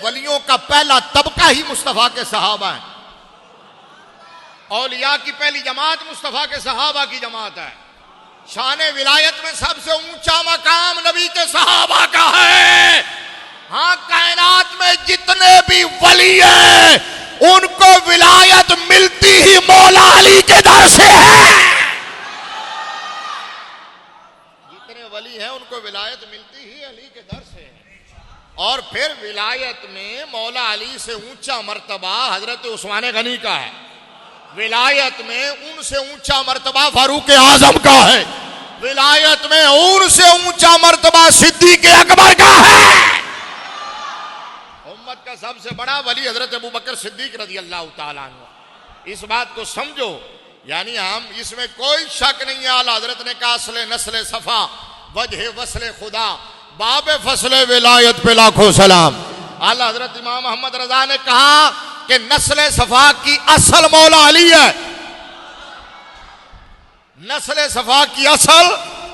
वलियों का पहला तबका ही मुस्तफा के सहाबा है। औलिया की पहली जमात मुस्तफा के सहाबा की जमात है। शान विलायत में सबसे ऊंचा मकाम नबी के सहाबा का है। हाँ, कायनात में जितने भी वली हैं उनको विलायत मिलती ही मौला अली के दर से है। जितने वली हैं उनको विलायत मिलती ही अली के दर से है। और फिर विलायत में मौला अली से ऊंचा मर्तबा हजरत उस्मान गनी का है। विलायत में उनसे ऊंचा मर्तबा फारूक आजम का है। विलायत में उनसे ऊंचा मर्तबा सिद्दीक अकबर का है। उम्मत का सबसे बड़ा वली हजरत अबू बकर सिद्दीक रज़ी अल्लाह ताला अन्हु। इस बात को समझो, यानी हम इसमें कोई शक नहीं है। आला हजरत ने कहा असले नस्ले सफा वजह वसले खुदा बाबे फसले विलायत पे लाखों सलाम। आला हजरत इमाम अहमद रजा ने कहा कि नस्ले सफा की असल मौला अली है। नस्ले सफा की असल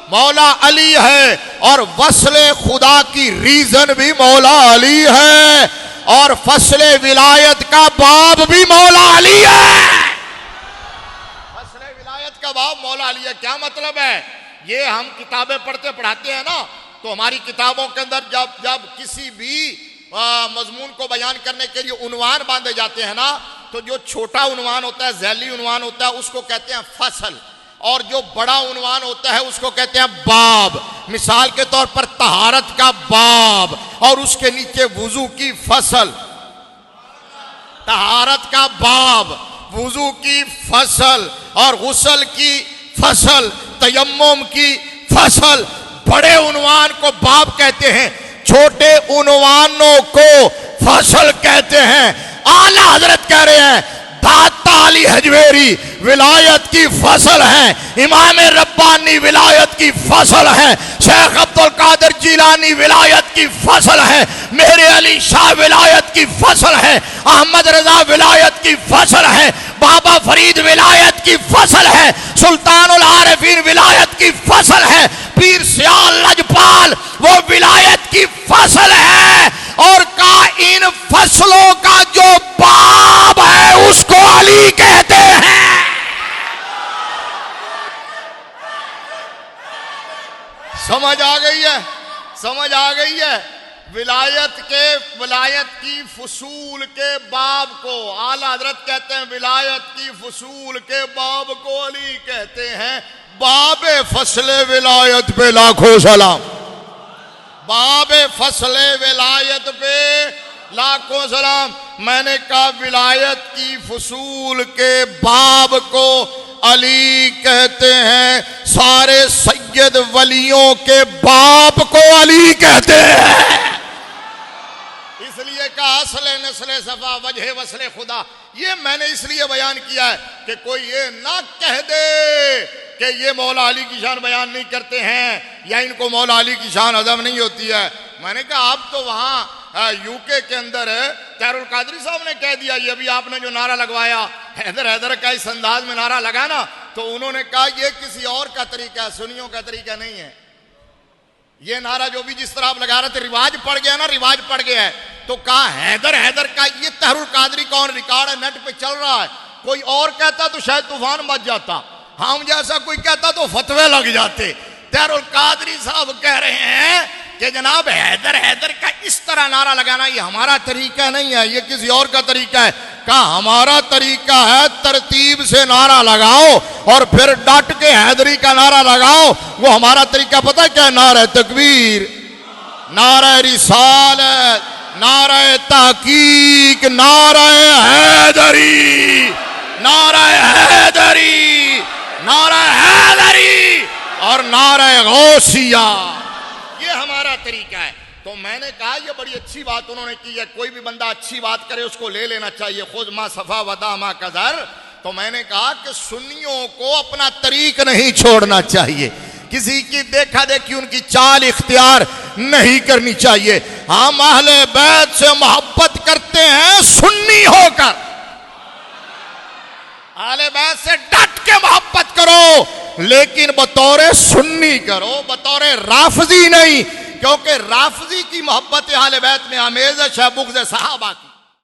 मौला अली है और वसले खुदा की रीजन भी मौला अली है और फसले विलायत का बाब भी मौला अली है। फसले विलायत का बाब मौला अली है। क्या मतलब है? ये हम किताबें पढ़ते पढ़ाते हैं ना, तो हमारी किताबों के अंदर जब किसी भी मजमून को बयान करने के लिए उन्वान बांधे जाते हैं ना, तो जो छोटा उन्वान होता है, झैली उन्वान होता है, उसको कहते हैं फसल, और जो बड़ा उन्वान होता है उसको कहते हैं बाब। मिसाल के तौर पर तहारत का बाब और उसके नीचे वुजू की फसल। तहारत का बाब, वुजू की फसल और गुस्ल की फसल, तयम्मुम की फसल। बड़े उन्वान को बाब कहते हैं, छोटे उन्वानों को फसल कहते हैं। आला हजरत कह रहे हैं दाता अली हजवेरी विलायत की फसल है, इमाम रब्बानी विलायत की फसल है, शेख अब्दुल कादिर जिलानी विलायत की फसल है, मेरे अली शाह विलायत की फसल है, अहमद रजा विलायत की फसल है, बाबा फरीद विलायत की फसल है, सुल्तानुल आरिफीन विलायत की फसल है, पीर सियाल लजपाल वो विलायत की फसल है। और का इन फसलों का जो बाब है उसको अली कहते हैं। समझ आ गई है? समझ आ गई है? विलायत की फसूल के बाब को आला हजरत कहते हैं, विलायत की फसूल के बाब को अली कहते हैं। बाबे फसले विलायत पे लाखों सलाम। बाबे फसले विलायत पे लाखों सलाम। मैंने कहा विलायत की फसूल के बाब को अली कहते हैं। सारे सैयद वलियों के बाप को अली कहते हैं। इसलिए कहा असले नस्ले सफा वजह वसले खुदा। ये मैंने इसलिए बयान किया है कि कोई ये ना कह दे कि ये मौला अली की शान बयान नहीं करते हैं या इनको मौला अली की शान अदम नहीं होती है। मैंने कहा आप तो वहाँ यूके के अंदर तैरुल कादरी साहब ने कह दिया, ये भी आपने जो नारा लगवाया हैदर हैदर का इस अंदाज में नारा लगा ना, तो उन्होंने कहा ये किसी और का तरीका है, सुन्नियों का तरीका नहीं है। ये नारा जो भी जिस तरह आप लगा रहे थे रिवाज पड़ गया ना, रिवाज पड़ गया है। तो कहा हैदर हैदर का ये तैरुल कादरी का ऑन रिकॉर्ड है, नेट पे चल रहा है। कोई और कहता तो शायद तूफान मच जाता, हम जैसा कोई कहता तो फतवे लग जाते। तैरुल कादरी साहब कह रहे हैं कि जनाब हैदर हैदर का इस तरह नारा लगाना ये हमारा तरीका नहीं है, ये किसी और का तरीका है। कहा हमारा तरीका है तरतीब से नारा लगाओ और फिर डट के हैदरी का नारा लगाओ। वो हमारा तरीका पता क्या? नारा तकबीर, नारा रिसालत, नारा तहकीक, नारा हैदरी, नारा हैदरी, नारा हैदरी और नारा गौसिया। ये हमारा तरीका है। तो मैंने कहा ये बड़ी अच्छी बात उन्होंने की है। कोई भी बंदा अच्छी बात करे उसको ले लेना चाहिए, खुद मा सफा वदा मा कदर। तो मैंने कहा कि सुन्नियों को अपना तरीक नहीं छोड़ना चाहिए, किसी की देखा देखी उनकी चाल इख्तियार नहीं करनी चाहिए। हम अहले बैत से मोहब्बत करते हैं सुन्नी होकर, अहले बैत से डट के मोहब्बत करो, लेकिन बतौरे सुन्नी करो, बतौरे राफजी नहीं क्योंकि राफजी की मोहब्बत अहले बैत में आमेज है बुग़्ज़ सहाबा की।